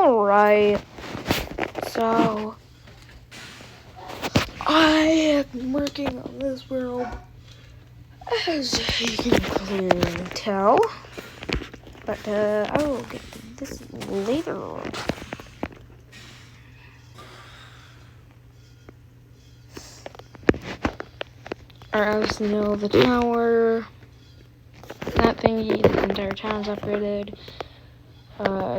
Alright, so I am working on this world, as you can clearly tell, but I will get to this later. As you know, the tower, that thingy, the entire town's upgraded.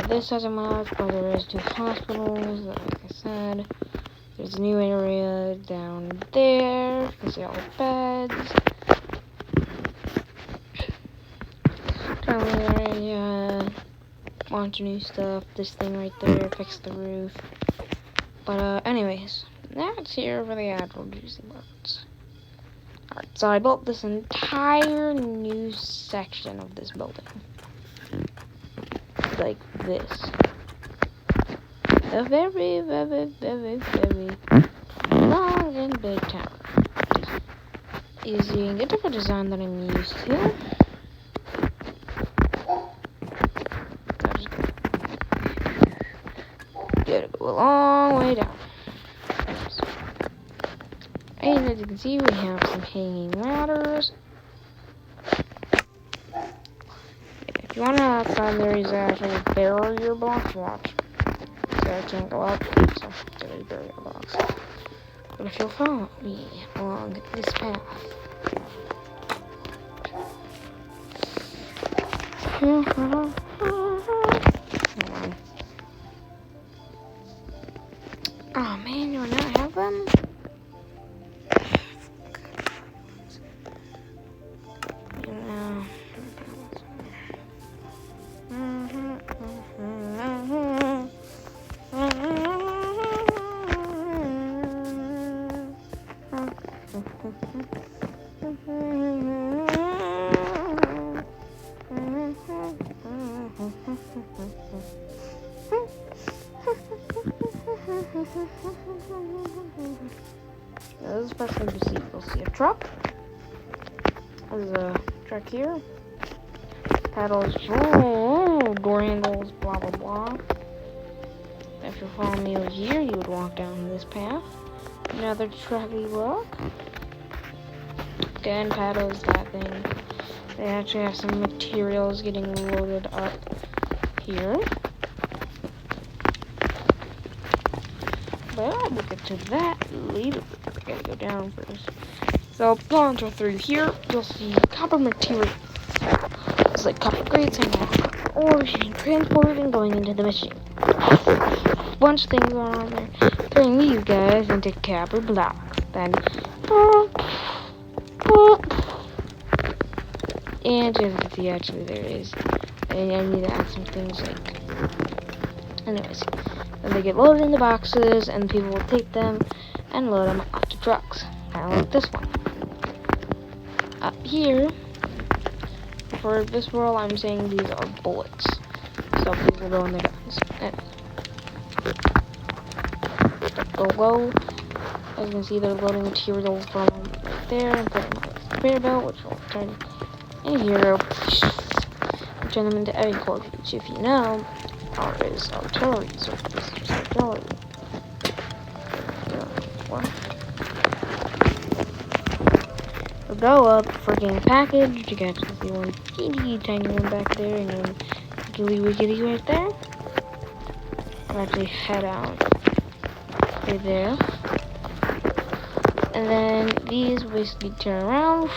This hasn't much, but there is 2 hospitals, like I said. There's a new area down there. You can see all the beds. Traveling area. Bunch of new stuff. This thing right there. Fix the roof. But, anyways. That's here for the actual juicy parts. Alright, so I built this entire new section of this building. Like this. A very, very, very, very long and big tower. Using a different design than I'm used to. Gotta go a long way down. And as you can see, we have some hanging ladders. If you want to outside, there is actually barrier blocks. Watch. So I can't go up, so there is barrier blocks. But if you'll follow me along this path, oh man, do I not have them? This is best thing to see. You'll see a truck. There's a truck here. Pedals, door handles, blah blah blah. If you're following me over here, you would walk down this path. Another trucky block. Again, paddles, that thing. They actually have some materials getting loaded up here. But we'll get to that later. I gotta go down first. So, launcher through here, you'll see copper material. It's like copper grades and copper ore being transported and going into the machine. Bunch of things going on there. Turning these guys into copper blocks. Then, and as you can see, actually there is. And I need to add some things like. Anyways, then they get loaded in the boxes, and people will take them and load them onto trucks. Kind of like this one. Up here, for this world, I'm saying these are bullets. So these will go in the guns. Go. As you can see, they're loading material from right there and putting them on the conveyor belt, which will turn in here. Turn them into aircore, which, if you know, is artillery. So this is artillery. We'll go up freaking package. You can actually see one teeny tiny one back there, and then wiggly wiggly right there. I'll actually head out right there. And then these basically turn around,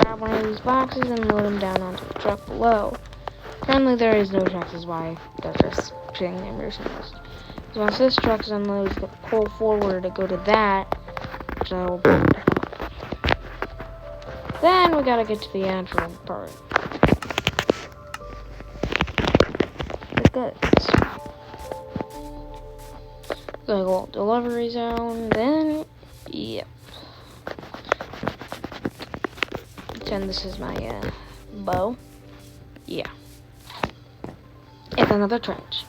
grab one of these boxes, and load them down onto the truck below. Currently, there is no trucks, is why they're just sitting there motionless. So once this truck is unloaded, you pull forward to go to that. So then we gotta get to the actual part. The goods. Gotta go to delivery zone. Then, yep. Pretend this is my bow. Yeah. It's another trench.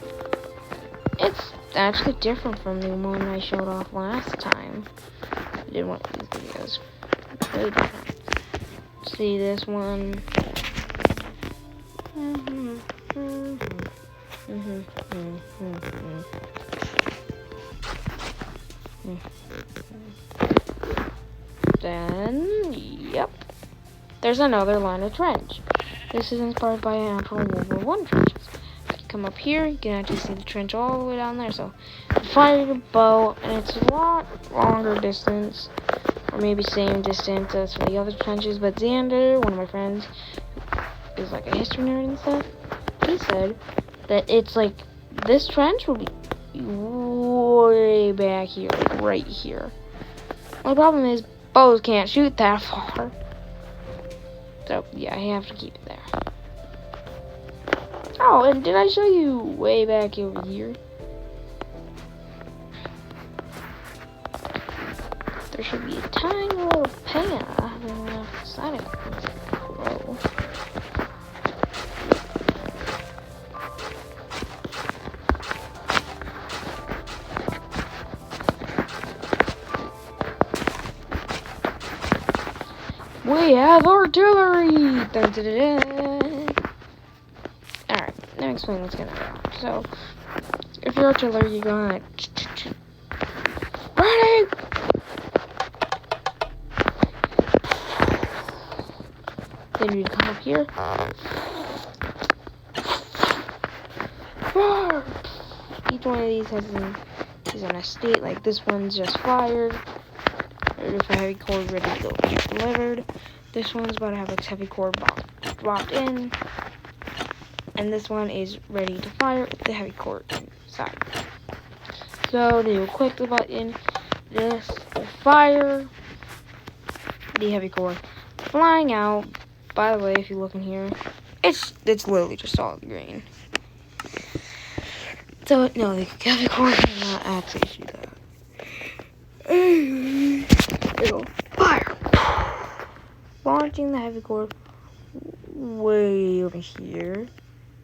It's actually different from the one I showed off last time. I did one of these videos. It's really different. See this one. Mm-hmm. Mm-hmm. Then, yep. There's another line of trench. This is inspired by actual World War I trenches. You come up here, you can actually see the trench all the way down there. So, fire your bow, and it's a lot longer distance, or maybe same distance as for the other trenches. But Xander, one of my friends, is like a history nerd and stuff, he said that it's like this trench will be way back here, like right here. My problem is bows can't shoot that far. So, yeah, I have to keep it there. Oh, and did I show you way back over here? There should be a tiny little path on the left side of it. Whoa. We have artillery! Dun, dun, dun, dun. Alright, let me explain what's gonna happen. So, if you're artillery, you're gonna... Ready! Then you come up here. Each one of these is in a state, like this one's just fired. If a heavy core ready to go delivered. This one's about to have its heavy core dropped in. And this one is ready to fire with the heavy core inside. So they will click the button. This will fire the heavy core flying out. By the way, if you look in here, it's literally just solid green. So no, the heavy core cannot actually shoot that. It'll fire, launching the heavy core way over here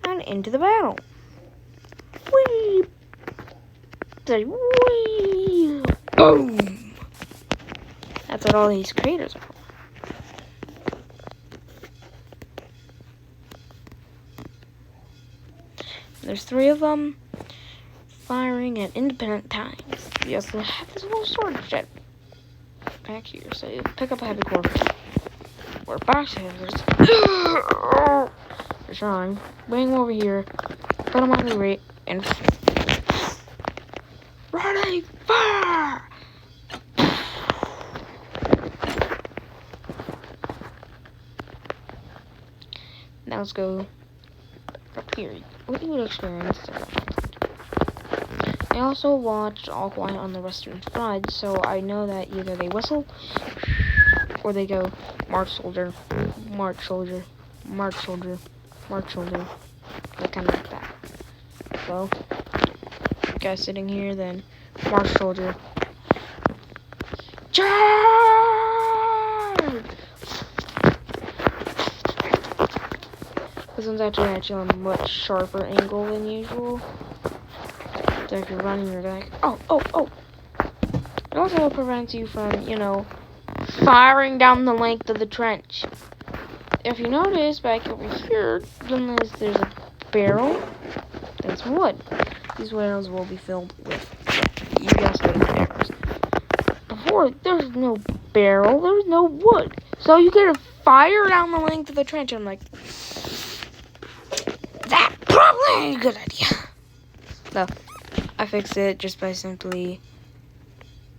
and into the battle. Whee! Say whee! Boom! That's what all these craters are for. There's 3 of them firing at independent times. You also have this little storage jet back here, so you pick up a heavy core or box handlers. You're trying. Bring them over here, put them on the rate, and ready, fire! Now let's go up here. What you would experience. I also watched All Quiet on the Western Front, so I know that either they whistle or they go march soldier, march soldier, march soldier, march soldier, like kind of like that. So, guys sitting here, then march soldier, charge! This one's actually on a much sharper angle than usual. So if you're running, you're like, oh. It also prevents you from, firing down the length of the trench. If you notice, back over here, there's a barrel. That's wood. These barrels will be filled with, you guessed it, arrows. Before, there's no barrel, there's no wood. So you gotta fire down the length of the trench. I'm like, that probably ain't a good idea. So, I fixed it just by simply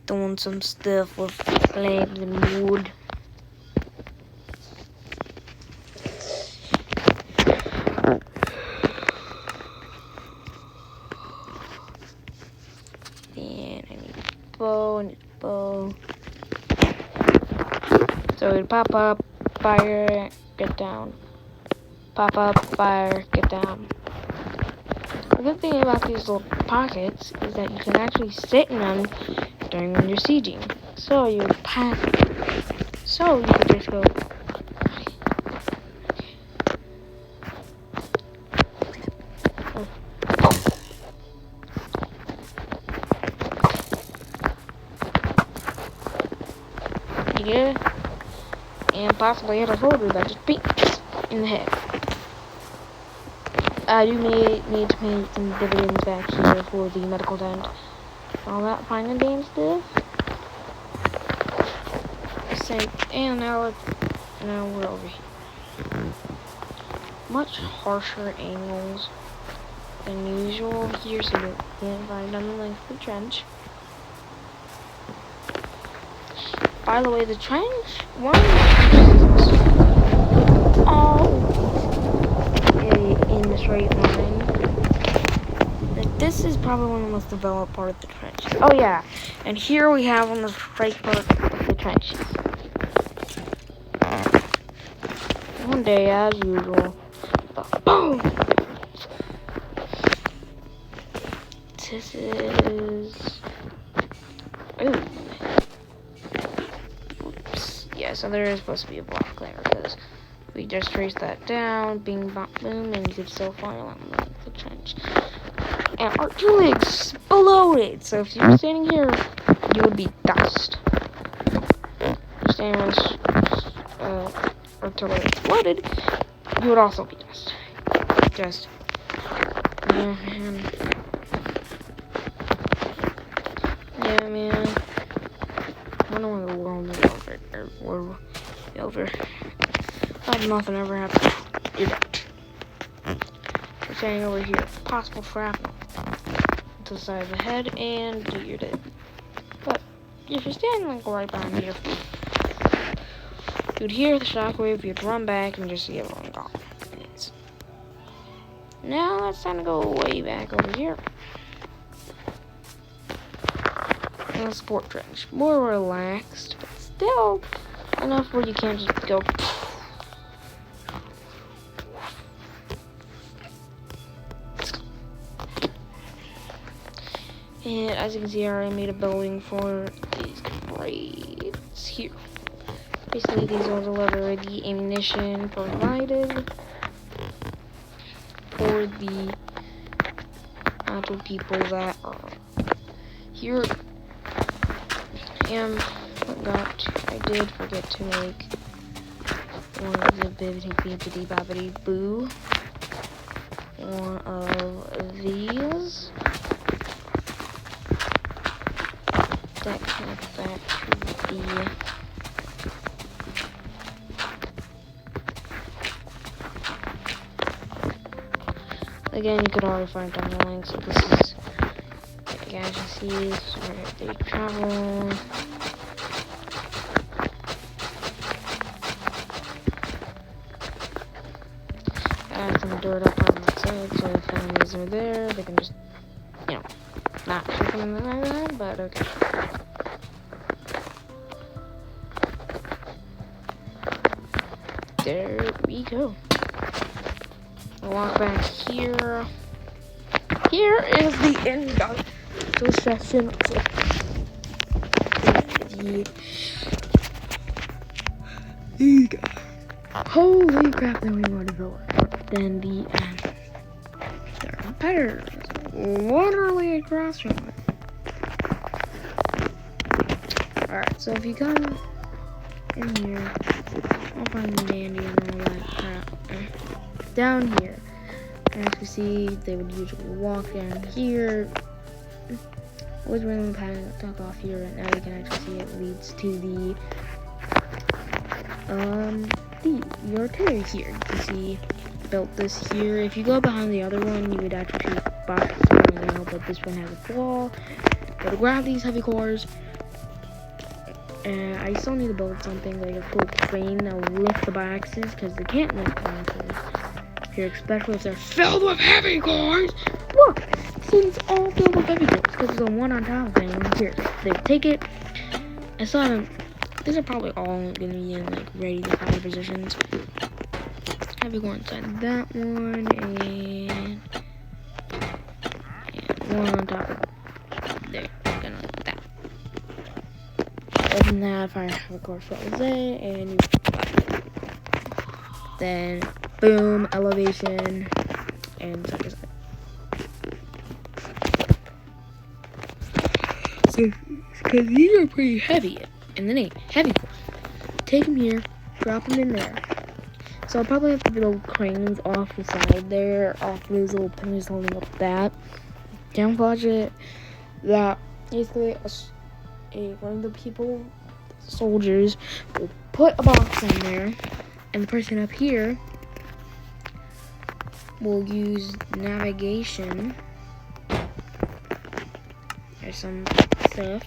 doing some stuff with flames and wood. Then I need a bow. So it pop up, fire, get down. Pop up, fire, get down. The good thing about these little pockets is that you can actually sit in them during when you're sieging. So you can just go. You get it? And possibly hit a soldier that just beat in the head. I do need to pay some dividends back here for the medical tent. All that fine and dandy stuff. And now we're over here. Much harsher angles than usual here, so you can't find on the length of the trench. By the way, the trench, one all in the straight line. Like, this is probably one of the most developed part of the trench. Oh yeah, and here we have on the straight part of the trenches. One day, as usual, boom! This is... Ooh. Oops. Yeah, so there is supposed to be a block there, because we just traced that down, bing, bop, boom, and you could still find along the trench. And artillery exploded! So if you were standing here, you would be dust. Standing when artillery exploded, you would also be dust. Just, yeah, man. Yeah, man. I wonder when the world is over. Like nothing ever happened. You're dead. We're standing over here. Possible shrapnel to the side of the head, and you're dead. But if you're standing like right behind here, you'd hear the shockwave, you'd run back, and just see everyone gone. Now it's time to go way back over here. And the sport trench. More relaxed, but still enough where you can't just go. And as you can see, I already made a building for these crates here. Basically, these are the ammunition provided for the actual people that are here. And I did forget to make one of the bibbidi babbidi boo. One of these. That connects back to the again, you could already find down the link. So this is, like, as you see, this is where they travel. Add some dirt up on the side, so if enemies are there, they can just, not shoot them in the eye, but okay. There we go. I'll walk back here. Here is the end of the session. Holy crap, then we want to go. Then the competitors literally across from it. Alright, so if you come in here, I'll find the dandy and all that crap. Down here, as you see, they would usually walk down here. Always random pattern tuck off here, and now you can actually see it leads to the artillery here. You can see built this here. If you go behind the other one, you would actually see boxes falling out, but this one has a wall. But to grab these heavy cores, I still need to build something like a full crane that will lift the boxes, because they can't lift boxes here, especially if they're filled with heavy cores. Look, it's all filled with heavy cores because there's a one on top of it. Here, they take it. I still haven't. These are probably all gonna be in like ready to fire positions. Heavy core inside that one, and one on top of there. Gonna like that. Open that, fire heavy core falls in, and you then boom, elevation, and such as that. So, because these are pretty heavy, and then heavy cores. Take them here, drop them in there. So So I'll probably have to build cranes off the side there, off those little pillars holding up that. Camouflage it. That basically one of the people, soldiers, will put a box in there, and the person up here will use navigation. There's some stuff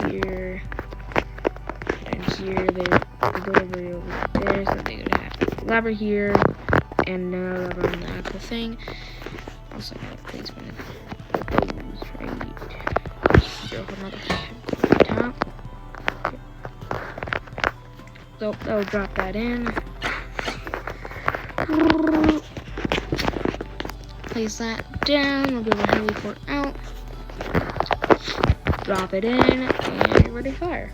here and here. There's a delivery over there, so they're gonna have a lever here and another lever on the actual thing. Also, I gotta place one of those right. Still have another top. Okay. So they'll drop that in. Place that down. We'll get the heavy cord out. Drop it in, and you're ready to fire.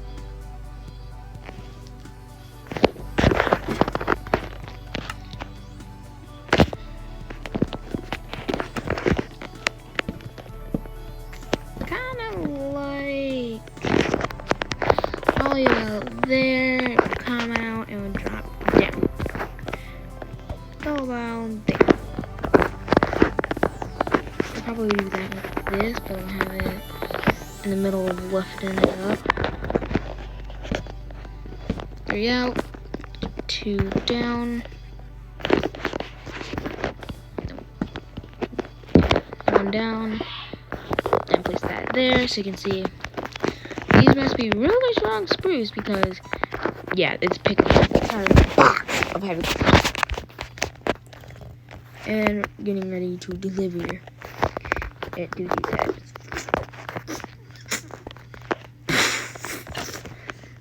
Kind of like all you out there, come out and drop down. Go around there. I'll probably do that like this, but I'll have it in the middle of lifting it up. 3 out, 2 down, 1 down. Then place that there so you can see these must be really strong spruce because, yeah, it's picking up a box of heavy cores. And getting ready to deliver it to these heads.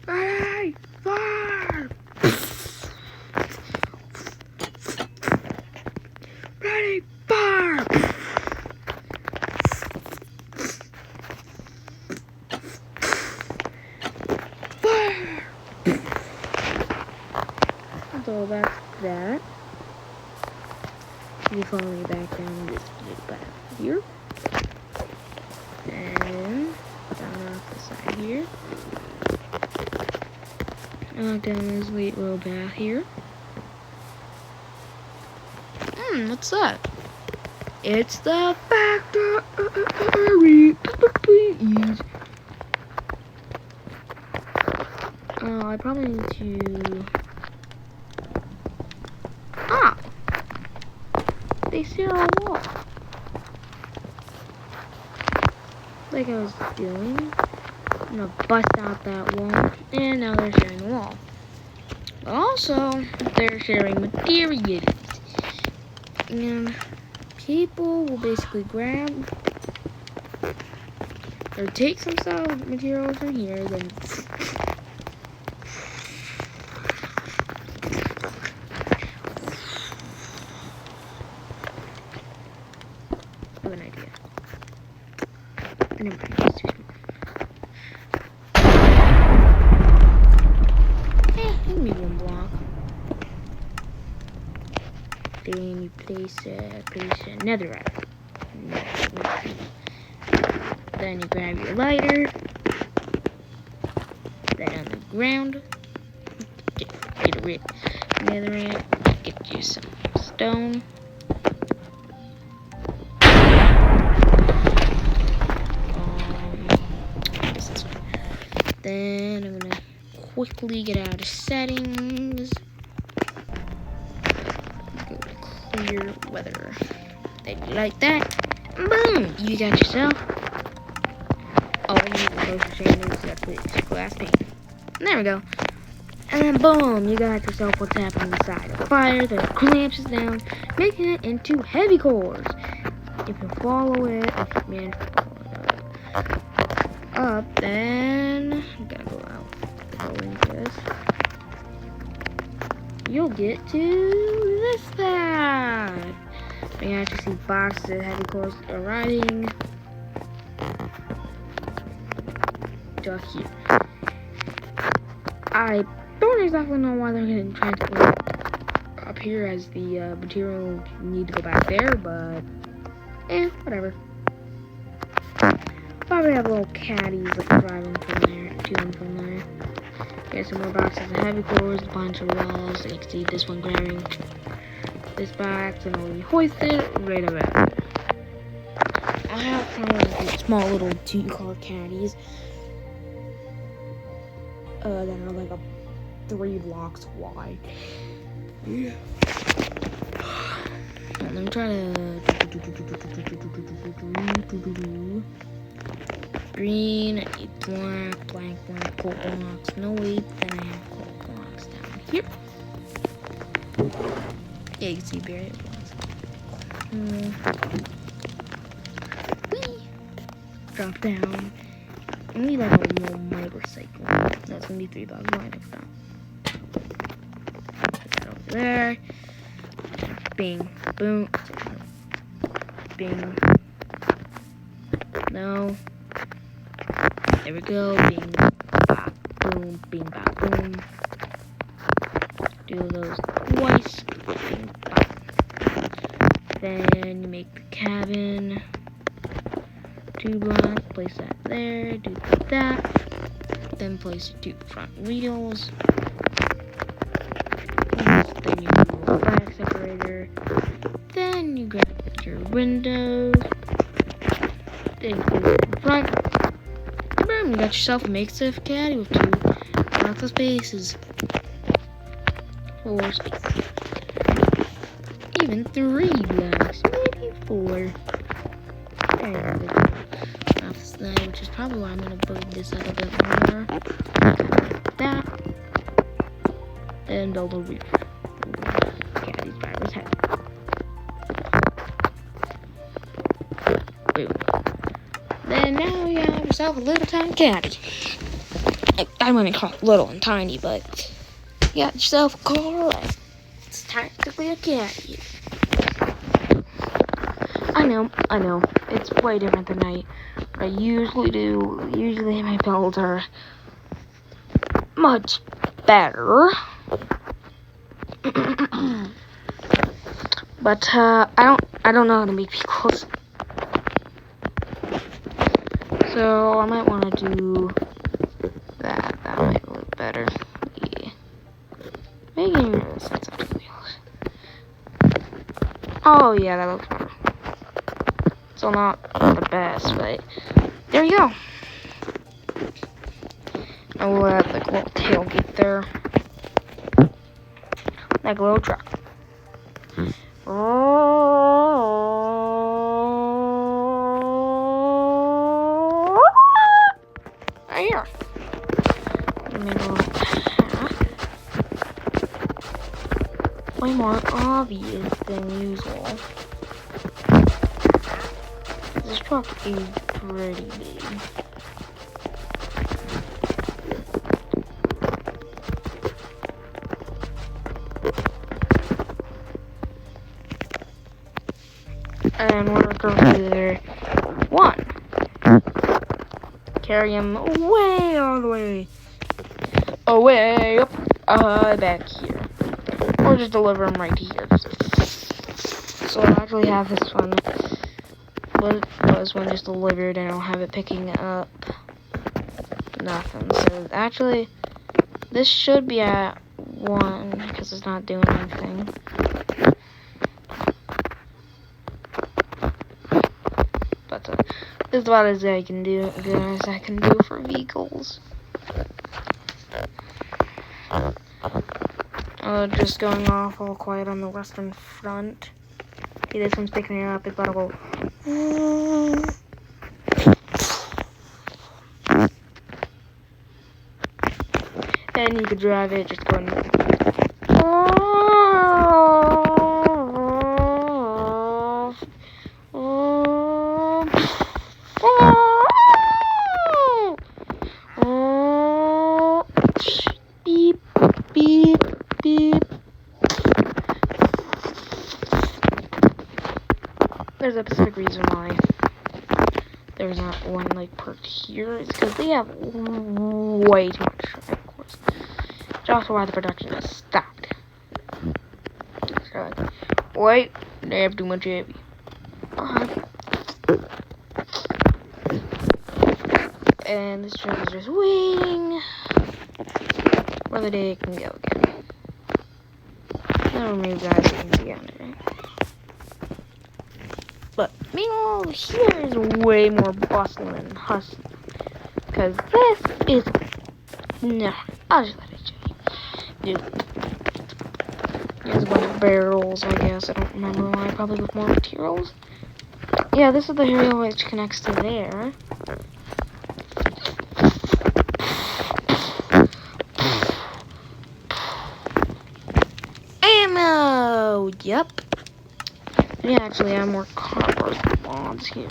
Ready, fire! Ready, fire! Fire! So that's that. You follow me back down this back here. And down off the side here. And down this late little path here. What's that? It's the factory. Please. I probably need to. They see our wall. Like I was doing. I'm gonna bust out that wall. And now they're sharing the wall. But also, they're sharing materials. And people will basically grab or take some materials from here, then I have an idea. Never mind, it's too small. Give me 1 block. Then you place netherite. Then you grab your lighter. Then on the ground. Get rid of netherite. Get you some stone. Then I'm gonna quickly get out of settings. Go to clear weather. Then you like that. Boom! You got yourself. All you need to post is that glass pane. And there we go. And then boom! You got yourself what's happening inside of the fire that clamps us down, making it into heavy cores. If you follow it, if you manage to follow it up, then I'm gonna go out. Go into this. You'll get to this path. You can actually see boxes of heavy cores arriving to here. I don't exactly know why they're going to transport up here as the material need to go back there, but whatever. Probably have little caddies like driving from there to and from there. Here's some more boxes of heavy cores, a bunch of walls. You can see this one grabbing this box and will be hoisted right about it. I have some of these small little 2-car caddies that are like 3 blocks wide. Yeah. Let me try to green, black, black, coal blocks. No wait, then I have coal blocks down here. Yeah, you can see various ones. Drop down. I need like a little motorcycle. That's gonna be 3 blocks wide. Put that over there. Bing, boom, bing. No. There we go. Bing, bop, boom, bing, bop, boom. Do those twice. Bing, bop. Then you make the cabin. 2 blocks. Place that there. Do that. Then place your 2 front wheels. Then you do a back separator. Then you grab your windows. Then you put it in front. Boom, you got yourself a makeshift caddy with 2 lots of spaces. 4 spaces. Even 3 blocks. Maybe 4. There we go. Off the side, which is probably why I'm gonna build this up a bit more. Like that. And build a roof. Caddy's driver's head. Boom. Then now you have yourself a little tiny caddy. I wouldn't call it little and tiny, but you got yourself a car. It's technically a caddy. I know. It's way different than I usually do. Usually my builds are much better. But I don't know how to make vehicles. So I might want to do that. That might look better. Yeah. Making a sense of the wheels. Oh yeah, that looks better. Still not the best, but there you go. I will add like a little tailgate there. Like a little truck. Right here. Make a little path. Way more obvious than usual. This truck is pretty big. And we're going to there. 1. Carry him way all the way. Away up back here. Or just deliver him right here. So I actually have this one. But this one just delivered and I don't have it picking up nothing. So actually this should be at 1 because it's not doing anything. But this is about as I can do for vehicles. Just going off all quiet on the western front. See, this one's picking it up. It's about to go. And you could drive it, just going. Beep, beep, beep. There's a specific reason why there's not one like parked here. It's because they have way too much traffic, of course. It's also why the production has stopped. So like, wait, they have too much heavy. And this truck is just waiting. where the day can go again. Now remove that so you can see under it. But meanwhile, here is way more bustling and hustling. Because this is... No, I'll just let it show you. Dude. There's a bunch of barrels, I guess. I don't remember why. Probably with more materials. Yeah, this is the area which connects to there. Ammo! Yep. We actually have more copper mods here.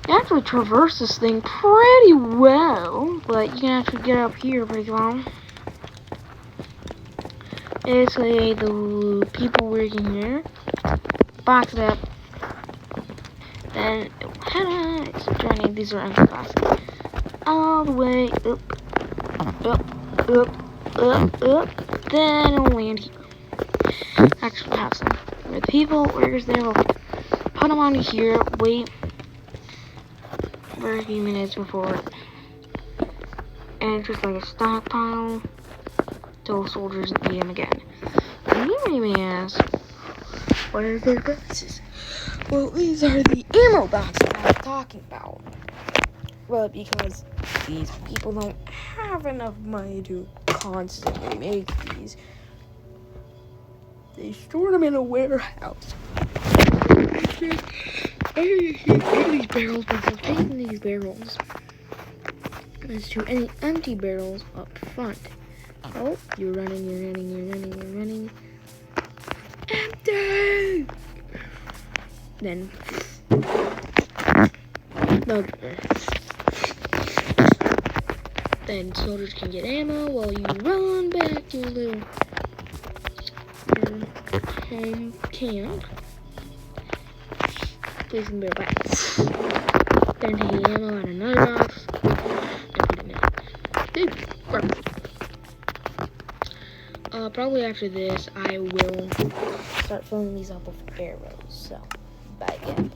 You actually traverse this thing pretty well, but you can actually get up here pretty well. Basically, the people working here box it up, then it's turning. These are empty boxes all the way up, then it'll land here. Actually, have some. Where the people workers there will put them onto here. Wait for a few minutes before, and it's just like a stockpile till soldiers need them again. And you may ask, what are their boxes? Well, these are the ammo boxes I was talking about. Well, because these people don't have enough money to constantly make these, they store them in a warehouse. These barrels, but they're taking these barrels as to any empty barrels up front. Oh, you're running. Empty! Then, then soldiers can get ammo while you run back to your home camp. Placing the barrel back. Then taking ammo out of another box and putting it in. Probably after this, I will start filling these up with arrows. So, bye again.